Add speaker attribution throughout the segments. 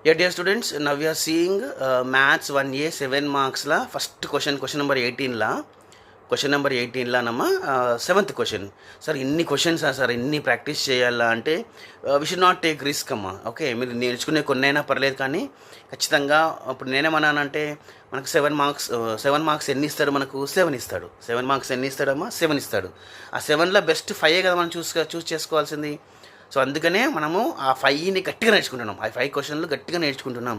Speaker 1: Yeah, dear students, now we are seeing Maths 1A 7 marks la first question number 18 la నమ్మ seventh question. Sir ఇన్ని questions sir ఇన్ని practice చేయాలా అంటే we should not take risk అమ్మా. Okay, మీరు నేర్చుకునే కొన్నైనా పర్లేదు, కానీ ఖచ్చితంగా ఇప్పుడు నేనేమన్నానంటే మనకు 7 మార్క్స్ ఎన్ని ఇస్తాడు? మనకు 7 ఇస్తాడు. 7 మార్క్స్ ఎన్ని ఇస్తాడమ్మా? 7 ఇస్తాడు. ఆ 7లో బెస్ట్ 5 కదా మనం చూస్ చేసుకోవాల్సింది. సో అందుకనే మనము ఆ 5ని గట్టిగా నేర్చుకుంటున్నాం. ఆ 5 క్వశ్చన్లు గట్టిగా నేర్చుకుంటున్నాం.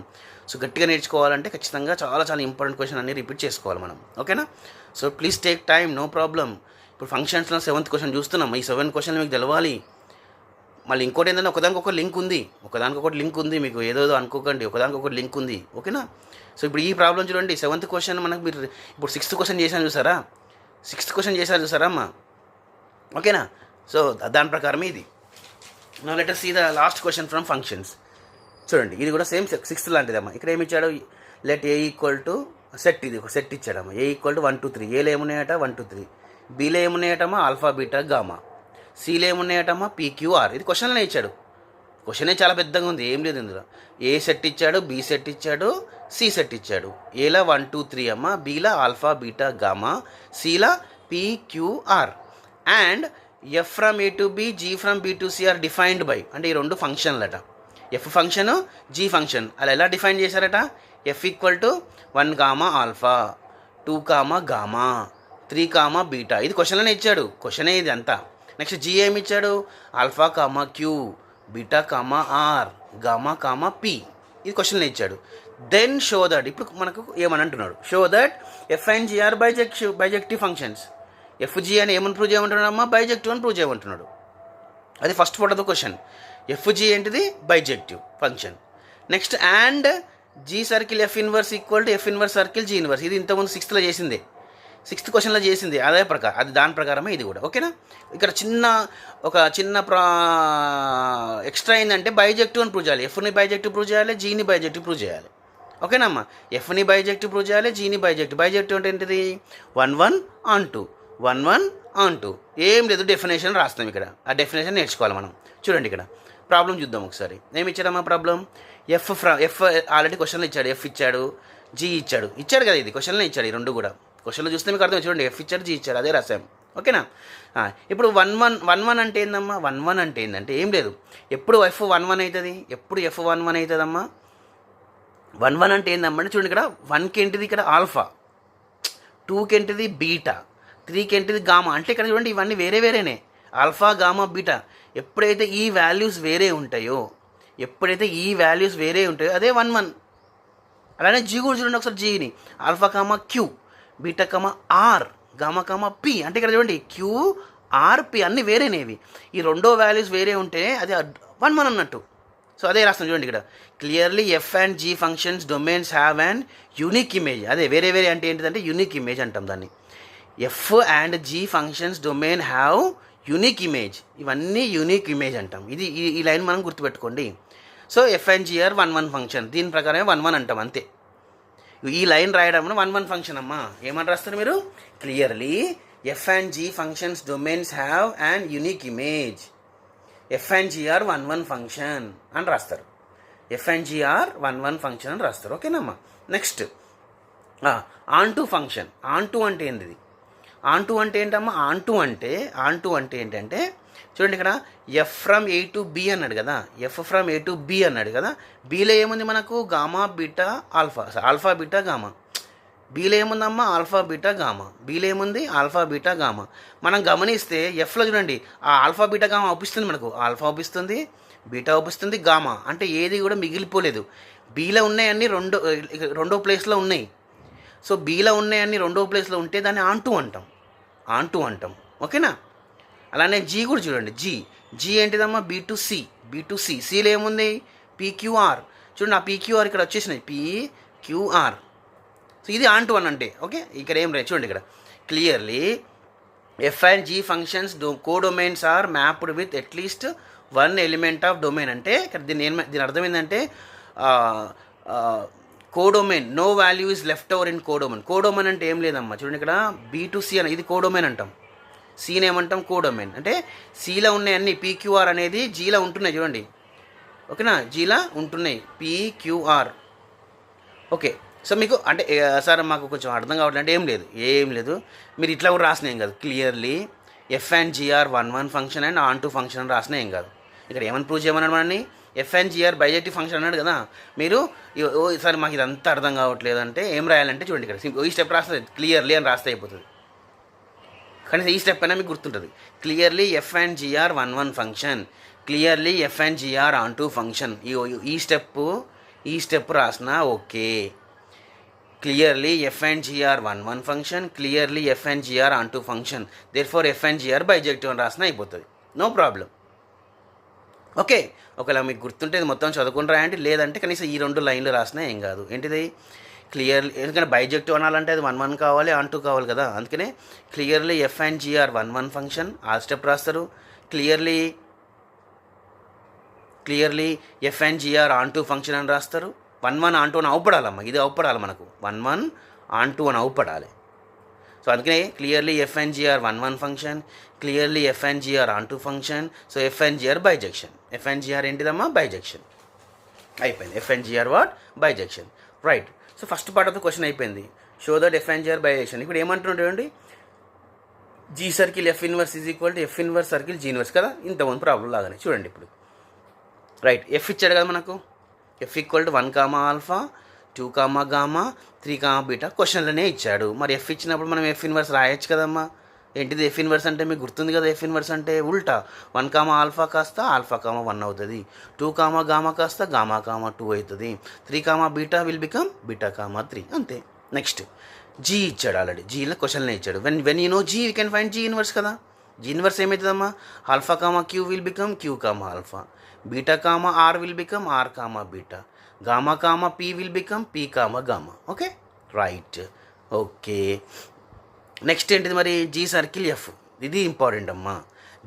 Speaker 1: సో గట్టిగా నేర్చుకోవాలంటే ఖచ్చితంగా చాలా చాలా ఇంపార్టెంట్ క్వశ్చన్ అన్ని రిపీట్ చేసుకోవాలి మనం. ఓకేనా? So please take time, no problem. ఇప్పుడు ఫంక్షన్స్లో 7th క్వశ్చన్ చూస్తున్నాం. ఈ 7 క్వశ్చన్లు మీకు తెలవాలి. మళ్ళీ ఇంకోటి ఏంటంటే ఒకదానికొకటి లింక్ ఉంది. మీకు ఏదో అనుకోకండి, ఒకదానికొకటి లింక్ ఉంది. ఓకేనా? సో ఇప్పుడు ఈ ప్రాబ్లం చూడండి. 7th క్వశ్చన్ మనకు మీరు ఇప్పుడు 6th క్వశ్చన్ చేశాను చూసారా అమ్మా? ఓకేనా? సో దాని ప్రకారమే ఇది. Now let us see the last question from functions. చూడండి, ఇది కూడా సేమ్ 6th లాంటిదమ్మా. ఇక్కడ ఏమి ఇచ్చాడు? Let A equal to set. ఇది ఒక సెట్ ఇచ్చాడమ్మా. A equal to 1 2 3. ఏలో ఏమున్నాయట? 1 2 3. బీలో ఏమున్నాయటమ్మా? Alpha beta gamma. సీలో ఏమున్నాయటమ్మా? పీక్యూఆర్. ఇది క్వశ్చన్లోనే ఇచ్చాడు. క్వశ్చనే చాలా పెద్దగా ఉంది, ఏం లేదు ఇందులో. ఏ సెట్ ఇచ్చాడు, బి సెట్ ఇచ్చాడు, సి సెట్ ఇచ్చాడు. ఏలా 1 2 3 అమ్మా, బీలా ఆల్ఫా బీటా గామా, సీలా PQR. And F from A to B, G from B to C are defined by. అంటే ఈ రెండు ఫంక్షన్లట. F function, G function. అలా ఎలా డిఫైన్ చేశారట? F equal to 1 comma alpha, 2 comma gamma, 3 comma beta. ఇది క్వశ్చన్లోనే ఇచ్చాడు. క్వశ్చనే ఇది అంతా. నెక్స్ట్ జీ ఏమి ఇచ్చాడు? Alpha comma Q, beta comma R, gamma comma P. ఇది క్వశ్చన్లో ఇచ్చాడు. Then show that. ఇప్పుడు మనకు ఏమని అంటున్నాడు? Show that F and G are bijective functions. FG అని ఏమని ప్రూవ్ చేయమంటున్నాడు అమ్మా? బైజెక్టివ్ అని ప్రూవ్ చేయమంటున్నాడు. అది first part of the question. F G ఏంటిది? Bijective function. Next and G circle F inverse equal to F inverse circle G inverse. ఇది ఇంతకుముందు 6th చేసిందే, 6th క్వశ్చన్లో చేసింది. అదే ప్రకారం, అది దాని ప్రకారమే ఇది కూడా. ఓకేనా? ఇక్కడ ఒక చిన్న ఎక్స్ట్రా ఏంటంటే బైజెక్టివ్ అని ప్రూవ్ చేయాలి. ఎఫ్ని బైజెక్టివ్ ప్రూవ్ చేయాలి, జీని బైజెక్టివ్ ప్రూవ్ చేయాలి. ఓకేనా అమ్మా? ఎఫ్ని బైజెక్టివ్ ప్రూవ్ చేయాలి, జీని బైజెక్టివ్ అంటే ఏంటిది? 1 1 on 2, 1 1 on 2. ఏం లేదు, డెఫినేషన్ రాస్తాం ఇక్కడ. ఆ డెఫినేషన్ నేర్చుకోవాలి మనం. చూడండి, ఇక్కడ ప్రాబ్లం చూద్దాం ఒకసారి. ఏమి ఇచ్చాడమ్మా ప్రాబ్లం? ఎఫ్ ఆల్రెడీ క్వశ్చన్లో ఇచ్చాడు. ఎఫ్ ఇచ్చాడు, జీ ఇచ్చాడు కదా. ఇది క్వశ్చన్లో ఇచ్చాడు. ఈ రెండు కూడా క్వశ్చన్లో చూస్తే మీకు అర్థం. చూడండి, ఎఫ్ ఇచ్చాడు, జీ ఇచ్చాడు, అదే రాసాం. ఓకేనా? ఇప్పుడు 1 1 అంటే ఏందమ్మా? 1 1 అంటే ఏంటంటే ఏం లేదు, ఎప్పుడు ఎఫ్ 1 1 అవుతుంది. ఎప్పుడు ఎఫ్ 1 1 అవుతుందమ్మా? 1 1 అంటే ఏందమ్మా? చూడండి, ఇక్కడ 1కి ఏంటిది? ఇక్కడ ఆల్ఫా, 2కి ఏంటిది? బీటా, 3కి ఏంటిది? గామా. అంటే ఇక్కడ చూడండి, ఇవన్నీ వేరేనే. Alpha, gamma, beta. ఎప్పుడైతే ఈ వాల్యూస్ వేరే ఉంటాయో అదే 1 1. అలానే జీ కూడా చూడండి ఒకసారి. జీని alpha comma Q, beta comma R, gamma comma P. అంటే ఇక్కడ చూడండి, క్యూ ఆర్ పి అన్నీ వేరేనేవి. ఈ రెండో వాల్యూస్ వేరే ఉంటే అది 1 1 అన్నట్టు. సో అదే రాస్తాం చూడండి ఇక్కడ. Clearly F and G functions domains have and unique image. అదే వేరే అంటే ఏంటిదంటే యూనిక్ ఇమేజ్ అంటాం దాన్ని. F and G functions domain have unique image. ఇవన్నీ యూనిక్ ఇమేజ్ అంటాం. ఇది ఈ లైన్ మనం గుర్తుపెట్టుకోండి. So F and G are 1 1 function. దీని ప్రకారమే 1 1 అంటాం అంతే. ఈ లైన్ రాయడం 1 1 ఫంక్షన్ అమ్మా. ఏమని రాస్తారు మీరు? Clearly F and G functions domains have and unique image. F and G are 1 1 function అని రాస్తారు. F and G are 1 1 function అని రాస్తారు. ఓకేనమ్మా? Next onto function. Onto అంటే ఏంటిది? ఆన్ టు అంటే ఏంటమ్మా? ఆన్ టు అంటే ఏంటంటే చూడండి, ఇక్కడ F from A to B అన్నాడు కదా. F from A to B అన్నాడు కదా. బీలో ఏముంది మనకు? Gamma beta alpha, alpha beta gamma. బీలో ఏముందమ్మా? Alpha beta gamma. బీలో ఏముంది? Alpha beta gamma. మనం గమనిస్తే ఎఫ్లో చూడండి, ఆ ఆల్ఫా బీటా గామా అవుపిస్తుంది మనకు. ఆల్ఫా అవుపిస్తుంది, బీటా అవుపిస్తుంది, గామా. అంటే ఏది కూడా మిగిలిపోలేదు. బీలో ఉన్నాయన్నీ రెండో ప్లేస్లో ఉన్నాయి. సో బీలో ఉన్నాయన్నీ రెండో ప్లేస్లో ఉంటే దాన్ని ఆన్ టు అంటాం. ఓకేనా? అలానే జీ కూడా చూడండి. జీ ఏంటిదమ్మా? B to C. సిలో ఏముంది? పీక్యూఆర్. చూడండి, ఆ పీక్యూఆర్ ఇక్కడ వచ్చేసినాయి. పీక్యూఆర్. సో ఇది ఆన్ టు అంటే. ఓకే, ఇక్కడ ఏం రే చూడండి, ఇక్కడ clearly F and G functions codomains are mapped with at least 1 element of domain. అంటే ఇక్కడ దీని అర్థం ఏంటంటే codomain, no value is left over in codomain. Codomain అంటే ఏం లేదమ్మా. చూడండి, ఇక్కడ బీ టు సి అని ఇది కోడొమైన్ అంటాం. సీని ఏమంటాం? కోడొమైన్. అంటే సీలో ఉన్నాయి అన్ని పీక్యూఆర్ అనేది జీలో ఉంటున్నాయి చూడండి. ఓకేనా, జీలా ఉంటున్నాయి PQR. ఓకే, సో మీకు అంటే సార్ మాకు కొంచెం అర్థం కావట్లేదు అంటే ఏం లేదు, మీరు ఇట్లా కూడా రాసిన ఏం కాదు. Clearly F&GR 1 function and on 2 function అని రాసిన ఏం కాదు. ఇక్కడ ఏమని ప్రూవ్ చేయమన్నాడు మనని, F&GR బైజెక్టివ్ ఫంక్షన్ అన్నాడు కదా. మీరు సార్ మాకు ఇదంతా అర్థం కావట్లేదు అంటే ఏం రాయాలంటే చూడండి, ఇక్కడ ఈ స్టెప్ రాస్తే క్లియర్లీ అని రాస్తే అయిపోతుంది. కానీ ఈ స్టెప్ అయినా మీకు గుర్తుంటుంది. Clearly F&GR 1 function, clearly F&GR on 2 function. ఈ స్టెప్ రాసిన okay. Clearly F&GR 1 function, clearly F&GR on 2 function, therefore F&GR bijective అని రాసిన అయిపోతుంది. No problem. ఓకే, ఒకవేళ మీకు గుర్తుంటే మొత్తం చదువుకుని రాయండి, లేదంటే కనీసం ఈ 2 లైన్లు రాసినా ఏం కాదు. ఏంటిది క్లియర్లీ, ఎందుకంటే బైజెక్టివ్ అనాలంటే అది 1 కావాలి, ఆన్ 2 కావాలి కదా. అందుకనే క్లియర్లీ F&GR 1 ఫంక్షన్ ఆ స్టెప్ రాస్తారు. క్లియర్లీ F&GR ఆన్ 2 ఫంక్షన్ అని రాస్తారు. 1 ఆన్ 2 అని అవుపడాలమ్మా, ఇది అవుపడాలి మనకు. 1 ఆన్ 2 అని అవుపడాలి. సో అందుకనే clearly F&GR 1 function, clearly F&GR on 2 function. So F&GR bijection. F&GR ఏంటిదమ్మా, బైజెక్షన్. అయిపోయింది. F&GR what, bijection. Right. So first part of the question అయిపోయింది. Show that F&GR bijection. ఇప్పుడు ఏమంటున్నాడు, G circle F inverse is equal to F inverse circle G inverse కదా, ఇంతకుముందు problem లాగానే. చూడండి ఇప్పుడు రైట్, F ఇచ్చాడు కదా మనకు. F equal to 1 alpha 2 gamma 3 beta క్వశ్చన్లోనే ఇచ్చాడు. మరి F ఇచ్చినప్పుడు మనం F ఇన్వర్స్ రాయొచ్చు కదమ్మా. ఏంటిది F ఇన్వర్స్ అంటే, మీకు గుర్తుంది కదా. F ఇన్వర్స్ అంటే ఉల్టా 1 ఆల్ఫా కాస్త ఆల్ఫా 1 అవుతుంది, 2 గామా కాస్త గామా 2 అవుతుంది, 3 బీటా విల్ బికమ్ బీటా 3. అంతే. నెక్స్ట్ G ఇచ్చాడు, ఆల్రెడీ Gలో క్వశ్చన్లో ఇచ్చాడు. When you know G you can find G inverse కదా. G ఇన్వర్స్ ఏమవుతుందమ్మా, alpha Q will become Q alpha, beta R will become R beta, gamma P will become P gamma. Okay, right. Okay, next ఏంటిది మరి, G circle F. ఇది important అమ్మా.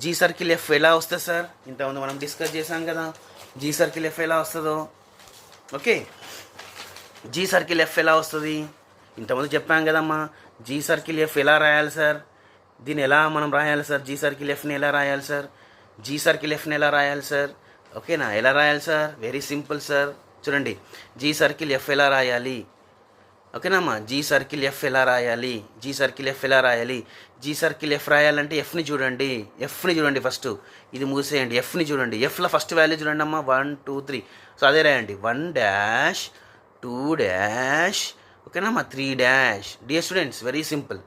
Speaker 1: G circle F ఎలా వస్తుంది sir, ఇంతకుముందు మనం discuss చేసాం కదా G సర్కిల్ F ఎలా వస్తుందో. ఓకే, G సర్కిల్ F ఎలా వస్తుంది ఇంతకుముందు చెప్పాం కదమ్మా. G సర్కిల్ F ఎలా రాయాలి సార్, దీన్ని ఎలా మనం రాయాలి సార్, G సర్కిల్ Fని ఎలా రాయాలి సార్, G సర్కిల్ Fని ఎలా రాయాలి సార్. ఓకేనా, ఎలా రాయాలి సార్, వెరీ సింపుల్ సార్. చూడండి, G సర్కిల్ F ఎలా రాయాలి. ఓకేనమ్మా, G సర్కిల్ F ఎలా రాయాలి, G సర్కిల్ F ఎలా రాయాలి. G సర్కిల్ F రాయాలంటే Fని చూడండి ఫస్ట్. ఇది మూసేయండి, Fని చూడండి. Fలో ఫస్ట్ వాల్యూ చూడండి అమ్మా, 1 2 3. సో అదే రాయండి, 1 2 ఓకేనమ్మా, 3 dear students, very simple.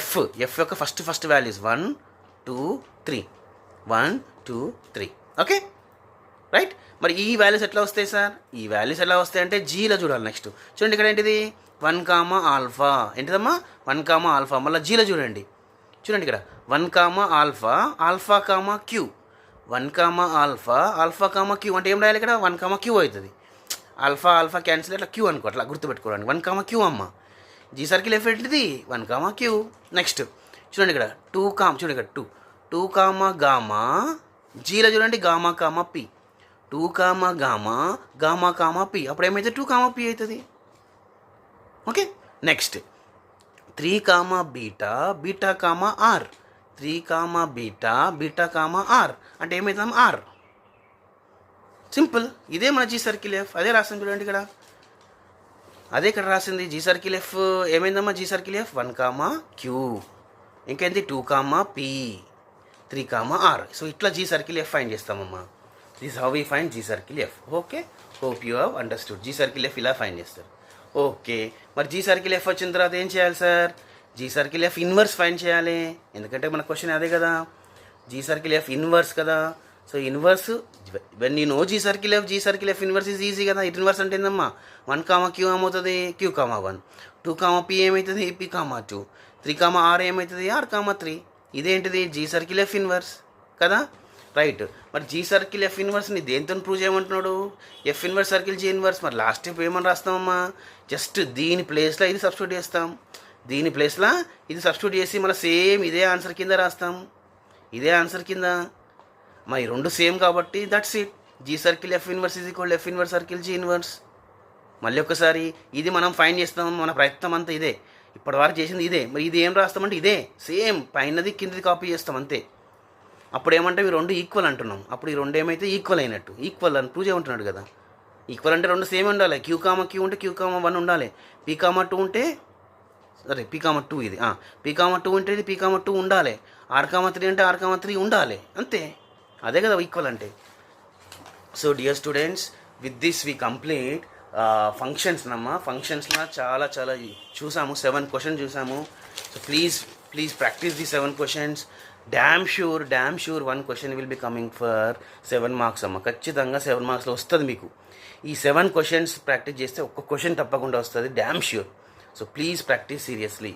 Speaker 1: F యొక్క ఫస్ట్ వాల్యూస్ 1 2 3, 1 2 3. Okay, right. మరి ఈ వాల్యూస్ ఎట్లా వస్తాయి సార్, ఈ వాల్యూస్ ఎలా వస్తాయి అంటే Gలో చూడాలి. నెక్స్ట్ చూడండి, ఇక్కడ ఏంటిది 1 ఆల్ఫా, ఏంటిదమ్మా 1 ఆల్ఫా. మళ్ళీ Gలో చూడండి ఇక్కడ 1 ఆల్ఫా Q, 1 ఆల్ఫా Q అంటే ఏం రాయాలి ఇక్కడ, 1 Q అవుతుంది. ఆల్ఫా క్యాన్సిల్, అట్లా Q అనుకో, అట్లా గుర్తుపెట్టుకోవడానికి 1 Q అమ్మ. G సర్కిల్ F ఏంటిది 1 Q. నెక్స్ట్ చూడండి ఇక్కడ 2 చూడండి ఇక్కడ 2 గామా. Gలో చూడండి గామా P, 2 గామా P. అప్పుడు ఏమైతే 2 P అవుతుంది. Okay, next 3 beta R, 3 beta R అంటే ఏమవుతుంది R. సింపుల్, ఇదే మన G సర్కిల్ F. అదే రాసింది చూడండి ఇక్కడ, అదే ఇక్కడ రాసింది G సర్కిల్ F. ఏమైందమ్మా G సర్కిల్ F, 1 Q, ఇంకేంటి 2 P, 3 R. సో ఇట్లా G సర్కిల్ F ఫైండ్ చేస్తామమ్మా. This how we find G circle F. Okay, hope you have understood. G circle F ఇలా ఫైండ్ చేస్తారు. ఓకే, మరి G circle F వచ్చిన తర్వాత ఏం చేయాలి sir, G circle F inverse find చేయాలి. ఎందుకంటే మన క్వశ్చన్ అదే కదా, G సర్కిల్ F ఇన్వర్స్ కదా. So inverse when you know G circle F inverse is easy కదా. ఇట్ ఇన్వర్స్ అంటే ఏందమ్మా, 1 Q ఏమవుతుంది, Q 1, 2 P ఏమవుతుంది, P 2, 3 R ఏమవుతుంది, R 3. ఇదేంటిది G సర్కిల్ F ఇన్వర్స్ కదా. రైట్, మరి G సర్కిల్ F ఇన్వర్స్ని దేంతో ప్రూవ్ చేయమంటున్నాడు, F inverse circle G inverse. మరి లాస్ట్ స్టెప్ ఏమని రాస్తామమ్మా, జస్ట్ దీని ప్లేస్లో ఇది సబ్స్టిట్యూట్ చేస్తాం, దీని ప్లేస్లో ఇది సబ్స్టిట్యూట్ చేసి మళ్ళీ సేమ్ ఇదే ఆన్సర్ కింద రాస్తాం, ఇదే ఆన్సర్ కింద. మరి రెండు సేమ్ కాబట్టి that's it. G circle F inverse is equal F inverse circle G inverse. మళ్ళీ ఒకసారి ఇది మనం ఫైండ్ చేస్తాం, మన ప్రయత్నం అంతా ఇదే, ఇప్పటివరకు చేసింది ఇదే. మరి ఇది ఏం రాస్తామంటే ఇదే సేమ్, పైనది కిందది కాపీ చేస్తాం అంతే. అప్పుడు ఏమంటే ఇవి రెండు ఈక్వల్ అంటున్నాం. అప్పుడు ఈ రెండు ఏమైతే ఈక్వల్ అయినట్టు. ఈక్వల్ అని ప్రూవ్ చేయమంటున్నాడు కదా. ఈక్వల్ అంటే రెండు సేమ్ ఉండాలి. క్యూ ఉంటే Q1 ఉండాలి. P2 ఉంటే సరే P2 ఇది P2 ఉంటే ఇది P2 ఉండాలి. R3 అంటే R3 ఉండాలి. అంతే. అదే కదా ఈక్వల్ అంటే. So dear students, with this we complete ఫంక్షన్స్లో చాలా చూసాము. 7 క్వశ్చన్ చూసాము. So please practice the 7 questions. Damn sure 1 question will be coming for 7 marks అమ్మ. ఖచ్చితంగా 7 మార్క్స్లో వస్తుంది మీకు. ఈ 7 క్వశ్చన్స్ ప్రాక్టీస్ చేస్తే ఒక్క క్వశ్చన్ తప్పకుండా వస్తుంది, damn sure. So please practice seriously.